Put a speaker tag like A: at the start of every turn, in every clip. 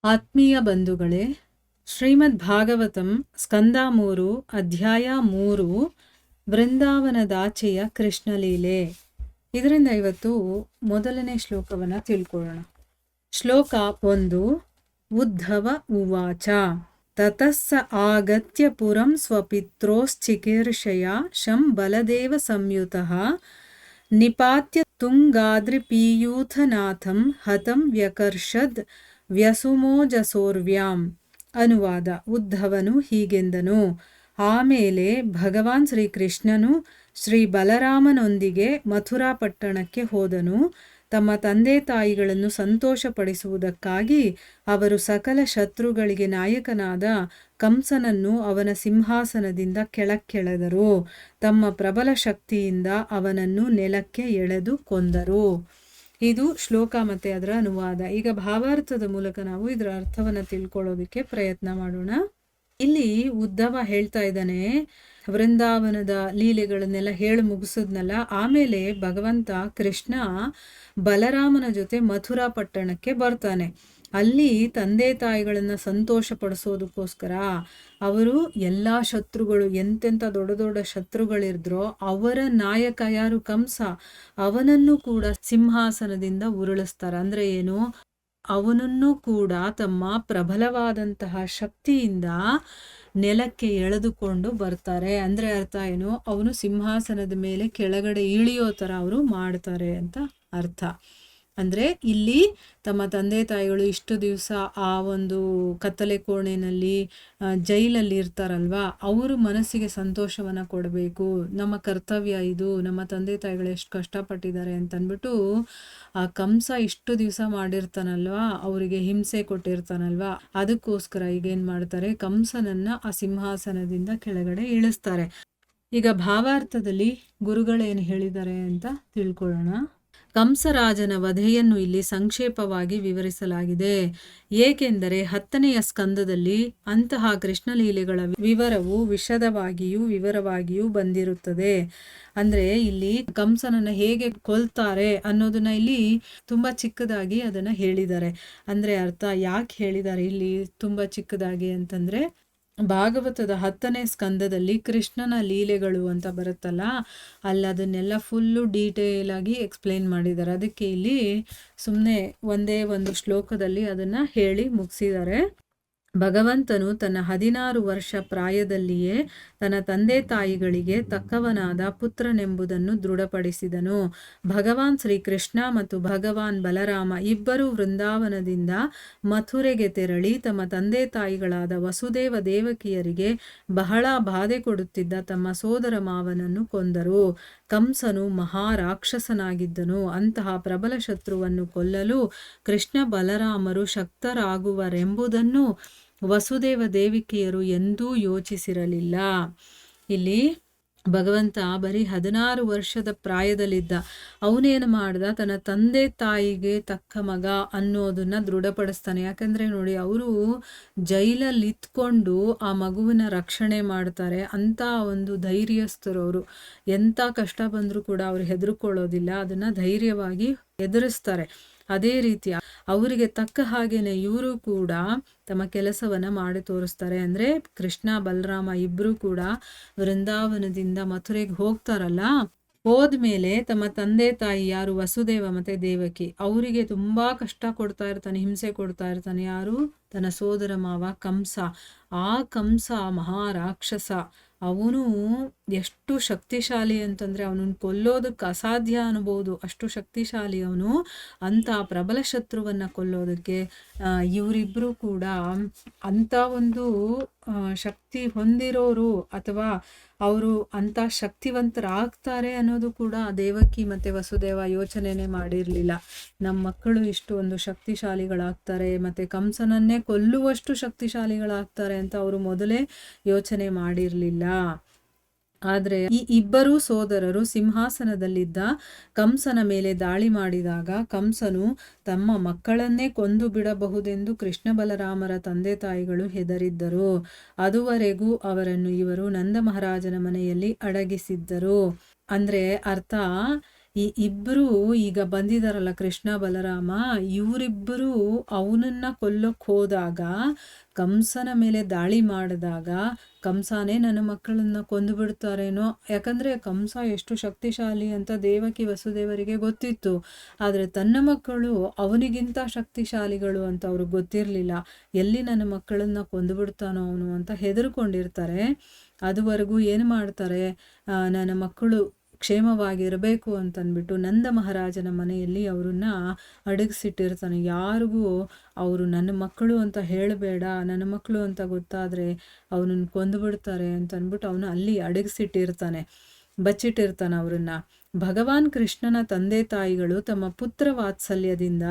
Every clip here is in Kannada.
A: ಆತ್ಮೀಯ ಬಂಧುಗಳೇ, ಶ್ರೀಮದ್ ಭಾಗವತಂ ಸ್ಕಂದ 3 ಅಧ್ಯಾಯ 3 ವೃಂದಾವನದಾಚೆಯ ಕೃಷ್ಣಲೀಲೆ. ಇದರಿಂದ ಇವತ್ತು ಮೊದಲನೇ ಶ್ಲೋಕವನ್ನು ತಿಳ್ಕೊಳ್ಳೋಣ. ಶ್ಲೋಕ 1. ಉದ್ಧವ ಉವಾಚ ತತಸ್ಸ ಆಗತ್ಯ ಪುರಂ ಸ್ವಪಿತ್ರೋಶ್ಚಿಕೀರ್ಷಯ ಶಂ ಬಲದೇವ ಸಂಯುತಃ ನಿಪಾತ್ಯ ತುಂಗಾದ್ರಿಪೀಯೂಥನಾಥಂ ಹತಂ ವ್ಯಕರ್ಷದ್ ವ್ಯಸುಮೋಜಸೋರ್ವ್ಯಾಂ. ಅನುವಾದ. ಉದ್ಧವನು ಹೀಗೆಂದನು. ಆಮೇಲೆ ಭಗವಾನ್ ಶ್ರೀಕೃಷ್ಣನು ಶ್ರೀ ಬಲರಾಮನೊಂದಿಗೆ ಮಥುರಾ ಪಟ್ಟಣಕ್ಕೆ ಹೋದನು. ತಮ್ಮ ತಂದೆ ತಾಯಿಗಳನ್ನು ಸಂತೋಷಪಡಿಸುವುದಕ್ಕಾಗಿ ಅವರು ಸಕಲ ಶತ್ರುಗಳಿಗೆ ನಾಯಕನಾದ ಕಂಸನನ್ನು ಅವನ ಸಿಂಹಾಸನದಿಂದ ಕೆಳಕ್ಕೆಳೆದರು. ತಮ್ಮ ಪ್ರಬಲ ಶಕ್ತಿಯಿಂದ ಅವನನ್ನು ನೆಲಕ್ಕೆ ಎಳೆದು ಕೊಂದರು. ಇದು ಶ್ಲೋಕ ಮತ್ತೆ ಅದರ ಅನುವಾದ. ಈಗ ಭಾವಾರ್ಥದ ಮೂಲಕ ನಾವು ಇದರ ಅರ್ಥವನ್ನು ತಿಳ್ಕೊಳ್ಳೋದಕ್ಕೆ ಪ್ರಯತ್ನ ಮಾಡೋಣ. ಇಲ್ಲಿ ಉದ್ಧವ ಹೇಳ್ತಾ ಇದ್ದಾನೆ, ವೃಂದಾವನದ ಲೀಲೆಗಳನ್ನೆಲ್ಲ ಹೇಳಿ ಮುಗಿಸಿದ್ನಲ್ಲ, ಆಮೇಲೆ ಭಗವಂತ ಕೃಷ್ಣ ಬಲರಾಮನ ಜೊತೆ ಮಥುರಾ ಪಟ್ಟಣಕ್ಕೆ ಬರ್ತಾನೆ. ಅಲ್ಲಿ ತಂದೆ ತಾಯಿಗಳನ್ನ ಸಂತೋಷ ಪಡಿಸೋದಕ್ಕೋಸ್ಕರ ಅವರು ಎಲ್ಲ ಶತ್ರುಗಳು, ಎಂತೆಂಥ ದೊಡ್ಡ ದೊಡ್ಡ ಶತ್ರುಗಳಿದ್ರೋ ಅವರ ನಾಯಕ ಯಾರು, ಕಂಸ, ಅವನನ್ನು ಕೂಡ ಸಿಂಹಾಸನದಿಂದ ಉರುಳಿಸ್ತಾರೆ. ಅಂದ್ರೆ ಏನು, ಅವನನ್ನು ಕೂಡ ತಮ್ಮ ಪ್ರಬಲವಾದಂತಹ ಶಕ್ತಿಯಿಂದ ನೆಲಕ್ಕೆ ಎಳೆದುಕೊಂಡು ಬರ್ತಾರೆ. ಅಂದ್ರೆ ಅರ್ಥ ಏನು, ಅವನು ಸಿಂಹಾಸನದ ಮೇಲೆ ಕೆಳಗಡೆ ಇಳಿಯೋ ತರ ಅವರು ಮಾಡ್ತಾರೆ ಅಂತ ಅರ್ಥ. ಅಂದ್ರೆ ಇಲ್ಲಿ ತಮ್ಮ ತಂದೆ ತಾಯಿಗಳು ಇಷ್ಟು ದಿವಸ ಆ ಒಂದು ಕತ್ತಲೆ ಕೋಣೆನಲ್ಲಿ ಜೈಲಲ್ಲಿ ಇರ್ತಾರಲ್ವಾ, ಅವರು ಮನಸ್ಸಿಗೆ ಸಂತೋಷವನ್ನ ಕೊಡಬೇಕು, ನಮ್ಮ ಕರ್ತವ್ಯ ಇದು, ನಮ್ಮ ತಂದೆ ತಾಯಿಗಳು ಎಷ್ಟು ಕಷ್ಟಪಟ್ಟಿದ್ದಾರೆ ಅಂತನ್ಬಿಟ್ಟು ಆ ಕಂಸ ಇಷ್ಟು ದಿವಸ ಮಾಡಿರ್ತಾನಲ್ವಾ, ಅವರಿಗೆ ಹಿಂಸೆ ಕೊಟ್ಟಿರ್ತಾನಲ್ವಾ, ಅದಕ್ಕೋಸ್ಕರ ಈಗೇನ್ ಮಾಡ್ತಾರೆ, ಕಂಸನನ್ನ ಆ ಸಿಂಹಾಸನದಿಂದ ಕೆಳಗಡೆ ಇಳಿಸ್ತಾರೆ. ಈಗ ಭಾವಾರ್ಥದಲ್ಲಿ ಗುರುಗಳೇನು ಹೇಳಿದ್ದಾರೆ ಅಂತ ತಿಳ್ಕೊಳ್ಳೋಣ. ಕಂಸರಾಜನ ವಧೆಯನ್ನು ಇಲ್ಲಿ ಸಂಕ್ಷೇಪವಾಗಿ ವಿವರಿಸಲಾಗಿದೆ. ಏಕೆಂದರೆ 10ನೇ ಸ್ಕಂದದಲ್ಲಿ ಅಂತಹ ಕೃಷ್ಣಲೀಲೆಗಳ ವಿವರವು ವಿವರವಾಗಿಯೂ ಬಂದಿರುತ್ತದೆ. ಅಂದ್ರೆ ಇಲ್ಲಿ ಕಂಸನನ್ನ ಹೇಗೆ ಕೊಲ್ತಾರೆ ಅನ್ನೋದನ್ನ ಇಲ್ಲಿ ತುಂಬಾ ಚಿಕ್ಕದಾಗಿ ಅದನ್ನ ಹೇಳಿದ್ದಾರೆ. ಅಂದ್ರೆ ಅರ್ಥ ಯಾಕೆ ಹೇಳಿದ್ದಾರೆ ಇಲ್ಲಿ ತುಂಬಾ ಚಿಕ್ಕದಾಗಿ ಅಂತಂದ್ರೆ, ಭಾಗವತದ 10ನೇ ಸ್ಕಂದದಲ್ಲಿ ಕೃಷ್ಣನ ಲೀಲೆಗಳು ಅಂತ ಬರುತ್ತಲ್ಲ, ಅಲ್ಲಿ ಅದನ್ನೆಲ್ಲ ಫುಲ್ಲು ಡೀಟೇಲ್ ಆಗಿ ಎಕ್ಸ್ಪ್ಲೇನ್ ಮಾಡಿದ್ದಾರೆ. ಅದಕ್ಕೆ ಇಲ್ಲಿ ಸುಮ್ಮನೆ ಒಂದೇ ಒಂದು ಶ್ಲೋಕದಲ್ಲಿ ಅದನ್ನ ಹೇಳಿ ಮುಗಿಸಿದ್ದಾರೆ. ಭಗವಂತನು ತನ್ನ 16 ವರ್ಷ ಪ್ರಾಯದಲ್ಲಿಯೇ ತನ್ನ ತಂದೆ ತಾಯಿಗಳಿಗೆ ತಕ್ಕವನಾದ ಪುತ್ರನೆಂಬುದನ್ನು ದೃಢಪಡಿಸಿದನು. ಭಗವಾನ್ ಶ್ರೀಕೃಷ್ಣ ಮತ್ತು ಭಗವಾನ್ ಬಲರಾಮ ಇಬ್ಬರು ವೃಂದಾವನದಿಂದ ಮಥುರೆಗೆ ತೆರಳಿ ತಮ್ಮ ತಂದೆ ತಾಯಿಗಳಾದ ವಸುದೇವ ದೇವಕಿಯರಿಗೆ ಬಹಳ ಬಾಧೆ ಕೊಡುತ್ತಿದ್ದ ತಮ್ಮ ಸೋದರ ಮಾವನನ್ನು ಕೊಂದರು. ಕಂಸನು ಮಹಾರಾಕ್ಷಸನಾಗಿದ್ದನು. ಅಂತಹ ಪ್ರಬಲ ಶತ್ರುವನ್ನು ಕೊಲ್ಲಲು ಕೃಷ್ಣ ಬಲರಾಮರು ಶಕ್ತರಾಗುವರೆಂಬುದನ್ನು ವಸುದೇವ ದೇವಿಕೆಯರು ಎಂದೂ ಯೋಚಿಸಿರಲಿಲ್ಲ. ಇಲ್ಲಿ ಭಗವಂತ ಬರೀ 16 ವರ್ಷದ ಪ್ರಾಯದಲ್ಲಿದ್ದ. ಅವನೇನು ಮಾಡ್ದ, ತನ್ನ ತಂದೆ ತಾಯಿಗೆ ತಕ್ಕ ಮಗ ಅನ್ನೋದನ್ನ ದೃಢಪಡಿಸ್ತಾನೆ. ಯಾಕಂದ್ರೆ ನೋಡಿ, ಅವರು ಜೈಲಲ್ಲಿ ಇತ್ಕೊಂಡು ಆ ಮಗುವಿನ ರಕ್ಷಣೆ ಮಾಡ್ತಾರೆ. ಅಂತ ಒಂದು ಧೈರ್ಯಸ್ಥರು ಅವರು. ಎಂಥ ಕಷ್ಟ ಬಂದರೂ ಕೂಡ ಅವ್ರು ಹೆದರ್ಕೊಳ್ಳೋದಿಲ್ಲ, ಅದನ್ನ ಧೈರ್ಯವಾಗಿ ಎದುರಿಸ್ತಾರೆ. ಅದೇ ರೀತಿ ಅವರಿಗೆ ತಕ್ಕ ಹಾಗೇನೆ ಇವರು ಕೂಡ ತಮ್ಮ ಕೆಲಸವನ್ನ ಮಾಡಿ ತೋರಿಸ್ತಾರೆ. ಅಂದ್ರೆ ಕೃಷ್ಣ ಬಲರಾಮ ಇಬ್ರು ಕೂಡ ವೃಂದಾವನದಿಂದ ಮಥುರೆಗೆ ಹೋಗ್ತಾರಲ್ಲ, ಹೋದ್ಮೇಲೆ ತಮ್ಮ ತಂದೆ ತಾಯಿ ಯಾರು ವಸುದೇವ ಮತ್ತೆ ದೇವಕಿ, ಅವರಿಗೆ ತುಂಬಾ ಕಷ್ಟ ಕೊಡ್ತಾ ಇರ್ತಾನೆ, ಹಿಂಸೆ ಕೊಡ್ತಾ ಇರ್ತಾನೆ. ಯಾರು, ತನ್ನ ಸೋದರ ಮಾವ ಕಂಸ. ಆ ಕಂಸ ಮಹಾರಾಕ್ಷಸ. ಅವನು ಎಷ್ಟು ಶಕ್ತಿಶಾಲಿ ಅಂತಂದ್ರೆ ಅವನನ್ನು ಕೊಲ್ಲೋದಕ್ಕೆ ಅಸಾಧ್ಯ ಅನ್ಬೋದು, ಅಷ್ಟು ಶಕ್ತಿಶಾಲಿ ಅವನು. ಅಂತ ಪ್ರಬಲ ಶತ್ರುವನ್ನ ಕೊಲ್ಲೋದಕ್ಕೆ ಇವರಿಬ್ರು ಕೂಡ ಅಂತ ಒಂದು ಶಕ್ತಿ ಹೊಂದಿರೋರು, ಅಥವಾ ಅವರು ಅಂತ ಶಕ್ತಿವಂತರಾಗ್ತಾರೆ ಅನ್ನೋದು ಕೂಡ ದೇವಕಿ ಮತ್ತೆ ವಸುದೇವ ಯೋಚನೆನೇ ಮಾಡಿರ್ಲಿಲ್ಲ. ನಮ್ಮ ಮಕ್ಕಳು ಇಷ್ಟು ಒಂದು ಶಕ್ತಿಶಾಲಿಗಳಾಗ್ತಾರೆ, ಮತ್ತೆ ಕಂಸನನ್ನೇ ಕೊಲ್ಲುವಷ್ಟು ಶಕ್ತಿಶಾಲಿಗಳಾಗ್ತಾರೆ ಅಂತ ಅವರು ಮೊದಲೇ ಯೋಚನೆ ಮಾಡಿರ್ಲಿಲ್ಲ. ಆದ್ರೆ ಈ ಇಬ್ಬರೂ ಸೋದರರು ಸಿಂಹಾಸನದಲ್ಲಿದ್ದ ಕಂಸನ ಮೇಲೆ ದಾಳಿ ಮಾಡಿದಾಗ ಕಂಸನು ತಮ್ಮ ಮಕ್ಕಳನ್ನೇ ಕೊಂದು ಬಿಡಬಹುದೆಂದು ಕೃಷ್ಣ ಬಲರಾಮರ ತಂದೆ ತಾಯಿಗಳು ಹೆದರಿದ್ದರು. ಅದುವರೆಗೂ ಅವರನ್ನು ಇವರು ನಂದ ಮಹಾರಾಜನ ಮನೆಯಲ್ಲಿ ಅಡಗಿಸಿದ್ದರು. ಅಂದ್ರೆ ಅರ್ಥ, ಈ ಇಬ್ಬರು ಈಗ ಬಂದಿದಾರಲ್ಲ ಕೃಷ್ಣ ಬಲರಾಮ, ಇವರಿಬ್ಬರು ಅವನನ್ನ ಕೊಲ್ಲೋಕ್ ಹೋದಾಗ, ಕಂಸನ ಮೇಲೆ ದಾಳಿ ಮಾಡಿದಾಗ ಕಂಸನೇ ನನ್ನ ಮಕ್ಕಳನ್ನ ಕೊಂದು ಬಿಡ್ತಾರೇನೋ, ಯಾಕಂದ್ರೆ ಕಂಸ ಎಷ್ಟು ಶಕ್ತಿಶಾಲಿ ಅಂತ ದೇವಕಿ ವಸುದೇವರಿಗೆ ಗೊತ್ತಿತ್ತು. ಆದರೆ ತನ್ನ ಮಕ್ಕಳು ಅವನಿಗಿಂತ ಶಕ್ತಿಶಾಲಿಗಳು ಅಂತ ಅವ್ರಿಗೆ ಗೊತ್ತಿರಲಿಲ್ಲ. ಎಲ್ಲಿ ನನ್ನ ಮಕ್ಕಳನ್ನ ಕೊಂದು ಬಿಡ್ತಾನೋ ಅವನು ಅಂತ ಹೆದರ್ಕೊಂಡಿರ್ತಾರೆ. ಅದುವರೆಗೂ ಏನು ಮಾಡ್ತಾರೆ, ನನ್ನ ಮಕ್ಕಳು ಕ್ಷೇಮವಾಗಿರಬೇಕು ಅಂತಂದ್ಬಿಟ್ಟು ನಂದ ಮಹಾರಾಜನ ಮನೆಯಲ್ಲಿ ಅವ್ರನ್ನ ಅಡಗಿಸಿಟ್ಟಿರ್ತಾನೆ. ಯಾರಿಗೂ ಅವರು ನನ್ನ ಮಕ್ಕಳು ಅಂತ ಹೇಳಬೇಡ, ನನ್ನ ಮಕ್ಕಳು ಅಂತ ಗೊತ್ತಾದರೆ ಅವನನ್ನು ಕೊಂದುಬಿಡ್ತಾರೆ ಅಂತ ಅಂದ್ಬಿಟ್ಟು ಅವನು ಅಲ್ಲಿ ಅಡಗಿಸಿಟ್ಟಿರ್ತಾನೆ, ಬಚ್ಚಿಟ್ಟಿರ್ತಾನೆ ಅವರನ್ನ. ಭಗವಾನ್ ಕೃಷ್ಣನ ತಂದೆ ತಾಯಿಗಳು ತಮ್ಮ ಪುತ್ರ ವಾತ್ಸಲ್ಯದಿಂದ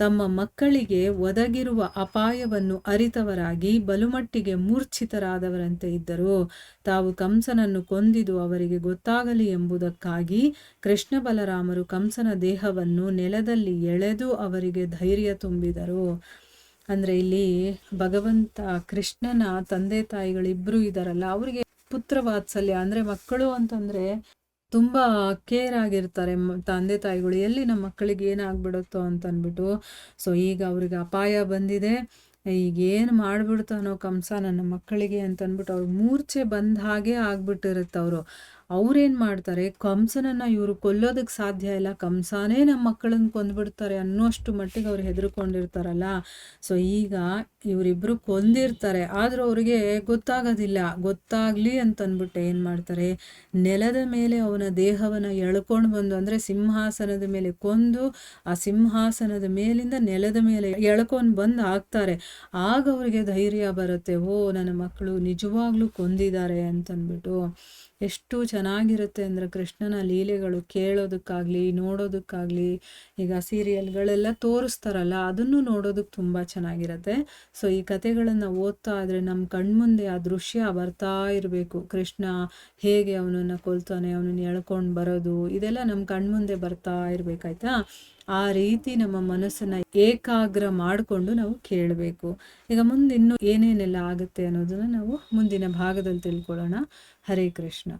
A: ತಮ್ಮ ಮಕ್ಕಳಿಗೆ ಒದಗಿರುವ ಅಪಾಯವನ್ನು ಅರಿತವರಾಗಿ ಬಲುಮಟ್ಟಿಗೆ ಮೂರ್ಛಿತರಾದವರಂತೆ ಇದ್ದರು. ತಾವು ಕಂಸನನ್ನು ಕೊಂದಿದು ಅವರಿಗೆ ಗೊತ್ತಾಗಲಿ ಎಂಬುದಕ್ಕಾಗಿ ಕೃಷ್ಣ ಬಲರಾಮರು ಕಂಸನ ದೇಹವನ್ನು ನೆಲದಲ್ಲಿ ಎಳೆದು ಅವರಿಗೆ ಧೈರ್ಯ ತುಂಬಿದರು. ಅಂದರೆ ಇಲ್ಲಿ ಭಗವಂತ ಕೃಷ್ಣನ ತಂದೆ ತಾಯಿಗಳಿಬ್ಬರು ಇದ್ದಾರಲ್ಲ, ಅವರಿಗೆ ಪುತ್ರ ವಾತ್ಸಲ್ಯ ಅಂದರೆ ಮಕ್ಕಳು ಅಂತಂದರೆ ತುಂಬ ಕೇರ್ ಆಗಿರ್ತಾರೆ ತಂದೆ ತಾಯಿಗಳು, ಎಲ್ಲಿ ನಮ್ಮ ಮಕ್ಕಳಿಗೆ ಏನಾಗ್ಬಿಡುತ್ತೋ ಅಂತಂದ್ಬಿಟ್ಟು. ಸೊ ಈಗ ಅವ್ರಿಗೆ ಅಪಾಯ ಬಂದಿದೆ, ಈಗೇನು ಮಾಡಿಬಿಡ್ತಾನೋ ಕಂಸ ನನ್ನ ಮಕ್ಕಳಿಗೆ ಅಂತಂದ್ಬಿಟ್ಟು ಅವ್ರು ಮೂರ್ಛೆ ಬಂದ ಹಾಗೆ ಆಗ್ಬಿಟ್ಟಿರುತ್ತೆ. ಅವ್ರೇನು ಮಾಡ್ತಾರೆ, ಕಂಸನನ್ನು ಇವರು ಕೊಲ್ಲೋದಕ್ಕೆ ಸಾಧ್ಯ ಇಲ್ಲ, ಕಂಸನೇ ನಮ್ಮ ಮಕ್ಕಳನ್ನ ಕೊಂದ್ಬಿಡ್ತಾರೆ ಅನ್ನೋಷ್ಟು ಮಟ್ಟಿಗೆ ಅವ್ರು ಹೆದರ್ಕೊಂಡಿರ್ತಾರಲ್ಲ. ಸೊ ಈಗ ಇವರಿಬ್ಬರು ಕೊಂದಿರ್ತಾರೆ, ಆದರೂ ಅವ್ರಿಗೆ ಗೊತ್ತಾಗೋದಿಲ್ಲ. ಗೊತ್ತಾಗಲಿ ಅಂತಂದ್ಬಿಟ್ಟು ಏನು ಮಾಡ್ತಾರೆ, ನೆಲದ ಮೇಲೆ ಅವನ ದೇಹವನ್ನು ಎಳ್ಕೊಂಡು ಬಂದು, ಅಂದರೆ ಸಿಂಹಾಸನದ ಮೇಲೆ ಕೊಂದು ಆ ಸಿಂಹಾಸನದ ಮೇಲಿಂದ ನೆಲದ ಮೇಲೆ ಎಳ್ಕೊಂಡು ಬಂದು ಹಾಕ್ತಾರೆ. ಆಗ ಅವ್ರಿಗೆ ಧೈರ್ಯ ಬರುತ್ತೆ, ಓ ನನ್ನ ಮಕ್ಕಳು ನಿಜವಾಗ್ಲೂ ಕೊಂದಿದ್ದಾರೆ ಅಂತಂದ್ಬಿಟ್ಟು. ಎಷ್ಟು ಚೆನ್ನಾಗಿರುತ್ತೆ ಅಂದರೆ ಕೃಷ್ಣನ ಲೀಲೆಗಳು ಕೇಳೋದಕ್ಕಾಗಲಿ ನೋಡೋದಕ್ಕಾಗಲಿ. ಈಗ ಸೀರಿಯಲ್ಗಳೆಲ್ಲ ತೋರಿಸ್ತಾರಲ್ಲ, ಅದನ್ನು ನೋಡೋದಕ್ಕೆ ತುಂಬ ಚೆನ್ನಾಗಿರುತ್ತೆ. ಸೊ ಈ ಕಥೆಗಳನ್ನು ಓದ್ತಾ ಇದ್ರೆ ನಮ್ಮ ಕಣ್ಮುಂದೆ ಆ ದೃಶ್ಯ ಬರ್ತಾ ಇರಬೇಕು. ಕೃಷ್ಣ ಹೇಗೆ ಅವನನ್ನು ಕೊಲ್ತಾನೆ, ಅವನನ್ನು ಎಳ್ಕೊಂಡು ಬರೋದು, ಇದೆಲ್ಲ ನಮ್ಮ ಕಣ್ಮುಂದೆ ಬರ್ತಾ ಇರಬೇಕಾಯ್ತಾ. ಆ ರೀತಿ ನಮ್ಮ ಮನಸ್ಸನ್ನು ಏಕಾಗ್ರ ಮಾಡಿಕೊಂಡು ನಾವು ಕೇಳಬೇಕು. ಈಗ ಮುಂದೆ ಇನ್ನೂ ಏನೇನೆಲ್ಲ ಆಗುತ್ತೆ ಅನ್ನೋದನ್ನು ನಾವು ಮುಂದಿನ ಭಾಗದಲ್ಲಿ ತಿಳ್ಕೊಳ್ಳೋಣ. ಹರೇ ಕೃಷ್ಣ.